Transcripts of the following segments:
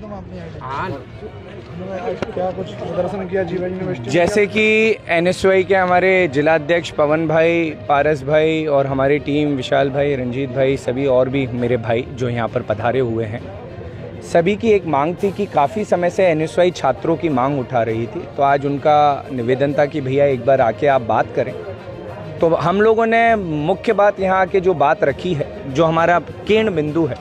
क्या कुछ प्रदर्शन किया जीवन यूनिवर्सिटी? जैसे कि एनएसयूआई के हमारे जिलाध्यक्ष पवन भाई, पारस भाई और हमारी टीम विशाल भाई, रंजीत भाई, सभी और भी मेरे भाई जो यहाँ पर पधारे हुए हैं, सभी की एक मांग थी कि काफ़ी समय से एनएसयूआई छात्रों की मांग उठा रही थी। तो आज उनका निवेदन था कि भैया एक बार आके आप बात करें। तो हम लोगों ने मुख्य बात यहाँ आके जो बात रखी है, जो हमारा केंद्र बिंदु है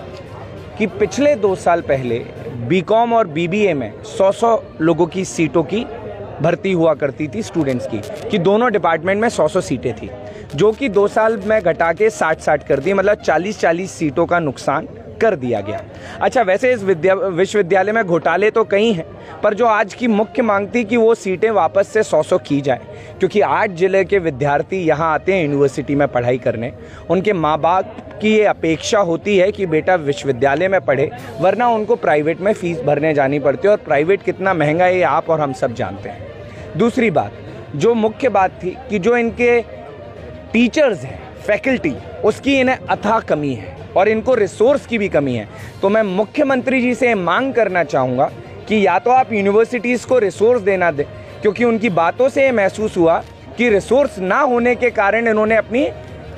कि पिछले 2 साल पहले बीकॉम और बीबीए में 100 लोगों की सीटों की भर्ती हुआ करती थी स्टूडेंट्स की, कि दोनों डिपार्टमेंट में 100 सीटें थी, जो कि 2 साल में घटा के 60 कर दी, मतलब 40 सीटों का नुकसान कर दिया गया। अच्छा, वैसे इस विश्वविद्यालय में घोटाले तो कई हैं, पर जो आज की मुख्य मांग थी कि वो सीटें वापस से 100 की जाए, क्योंकि 8 जिले के विद्यार्थी यहाँ आते हैं यूनिवर्सिटी में पढ़ाई करने। उनके माँ बाप की ये अपेक्षा होती है कि बेटा विश्वविद्यालय में पढ़े, वरना उनको प्राइवेट में फ़ीस भरने जानी पड़ती है, और प्राइवेट कितना महंगा है ये आप और हम सब जानते हैं। दूसरी बात, जो मुख्य बात थी कि जो इनके टीचर्स हैं, फैकल्टी, उसकी इन्हें अथाह कमी है और इनको रिसोर्स की भी कमी है। तो मैं मुख्यमंत्री जी से मांग करना चाहूँगा कि या तो आप यूनिवर्सिटीज़ को रिसोर्स देना दें, क्योंकि उनकी बातों से ये महसूस हुआ कि रिसोर्स ना होने के कारण इन्होंने अपनी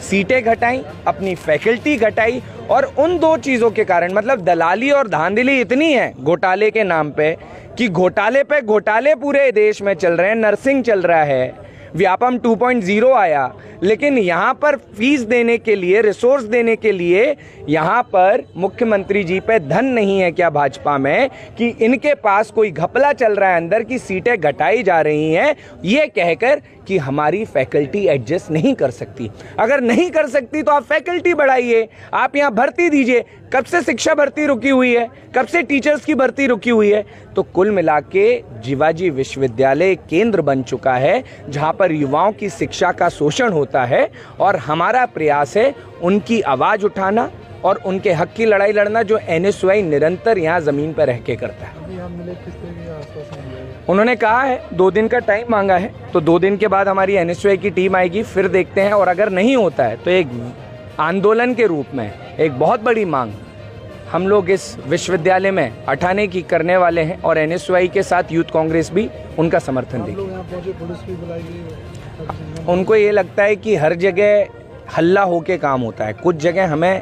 सीटें घटाई, अपनी फैकल्टी घटाई, और उन 2 चीज़ों के कारण, मतलब दलाली और धांधली इतनी है घोटाले के नाम पे कि घोटाले पे घोटाले पूरे देश में चल रहे हैं। नर्सिंग चल रहा है, व्यापम 2.0 आया, लेकिन यहाँ पर फीस देने के लिए, रिसोर्स देने के लिए यहाँ पर मुख्यमंत्री जी पे धन नहीं है क्या भाजपा में, कि इनके पास कोई घपला चल रहा है अंदर की सीटें घटाई जा रही हैं, ये कहकर कि हमारी फैकल्टी एडजस्ट नहीं कर सकती। अगर नहीं कर सकती तो आप फैकल्टी बढ़ाइए, आप यहाँ भर्ती दीजिए। कब से शिक्षा भर्ती रुकी हुई है, कब से टीचर्स की भर्ती रुकी हुई है? तो कुल मिला के जीवाजी विश्वविद्यालय केंद्र बन चुका है जहाँ पर युवाओं की शिक्षा का शोषण होता है, और हमारा प्रयास है उनकी आवाज़ उठाना और उनके हक की लड़ाई लड़ना, जो एनएसयूआई निरंतर यहाँ ज़मीन पर रह के करता है। उन्होंने कहा है 2 दिन का टाइम मांगा है, तो 2 दिन के बाद हमारी एनएसयूआई की टीम आएगी, फिर देखते हैं। और अगर नहीं होता है तो एक आंदोलन के रूप में एक बहुत बड़ी मांग हम लोग इस विश्वविद्यालय में उठाने की करने वाले हैं, और एनएसयूआई के साथ यूथ कांग्रेस भी उनका समर्थन देगी। उनको ये लगता है कि हर जगह हल्ला होके काम होता है। कुछ जगह हमें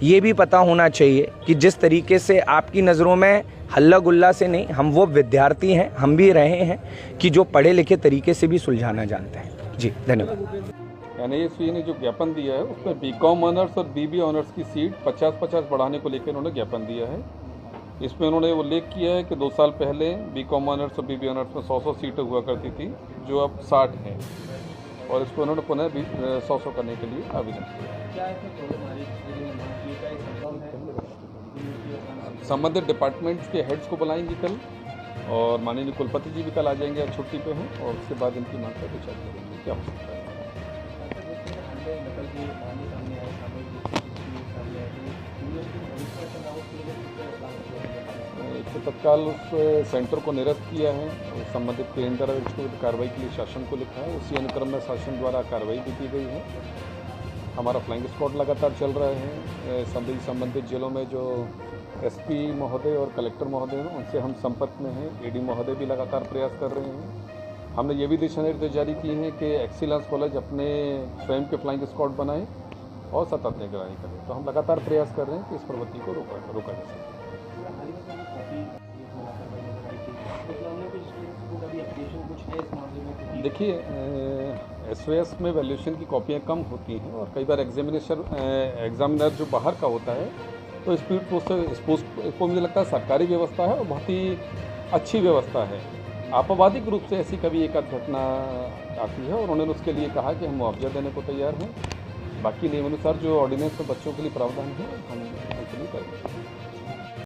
ये भी पता होना चाहिए कि जिस तरीके से आपकी नज़रों में हल्ला गुल्ला से नहीं, हम वो विद्यार्थी हैं, हम भी रहे हैं कि जो पढ़े लिखे तरीके से भी सुलझाना जानते हैं। जी धन्यवाद। एनएसयूआई ने जो ज्ञापन दिया है उसमें बीकॉम ऑनर्स और बीबीए ऑनर्स की सीट 50-50 बढ़ाने को लेकर उन्होंने ज्ञापन दिया है। इसमें उन्होंने उल्लेख किया है कि 2 साल पहले बीकॉम ऑनर्स और बीबीए ऑनर्स में 100 सीटें हुआ करती थी, जो अब 60 हैं, और इसको उन्होंने पुनः 100 करने के लिए आवेदन किया। संबंधित डिपार्टमेंट्स के हेड्स को बुलाएंगे कल, और माननीय कुलपति जी भी कल आ जाएंगे, आज छुट्टी पे हैं, और उसके बाद इनकी मांग पर विचार करेंगे क्या हो सकता है। तो तत्काल उस सेंटर को निरस्त किया है, संबंधित केंद्र को कार्रवाई के लिए शासन को लिखा है, उसी अनुक्रम में शासन द्वारा कार्रवाई भी की गई है। हमारा फ्लाइंग स्क्वाड लगातार चल रहा है। सभी संबंधित जिलों में जो एसपी महोदय और कलेक्टर महोदय हैं उनसे हम संपर्क में हैं, एडी महोदय भी लगातार प्रयास कर रहे हैं। हमने ये भी दिशा निर्देश जारी किए हैं कि एक्सीलेंस कॉलेज अपने स्वयं के फ्लाइंग स्क्वाड बनाएं और सतत निगरानी करें। तो हम लगातार प्रयास कर रहे हैं कि इस प्रवृत्ति को रोका जा सके। देखिए, एसओएस में वैल्यूएशन की कॉपियाँ कम होती हैं, और कई बार एग्जामिनर जो बाहर का होता है, तो स्पीड पोस्ट मुझे लगता है सरकारी व्यवस्था है और बहुत ही अच्छी व्यवस्था है। आपवादिक रूप से ऐसी कभी एक घटना आती है, और उन्होंने उसके लिए कहा कि हम मुआवजा देने को तैयार हैं। बाकी नियमानुसार जो ऑर्डिनेंस में बच्चों के लिए प्रावधान है हम उसके लिए करेंगे।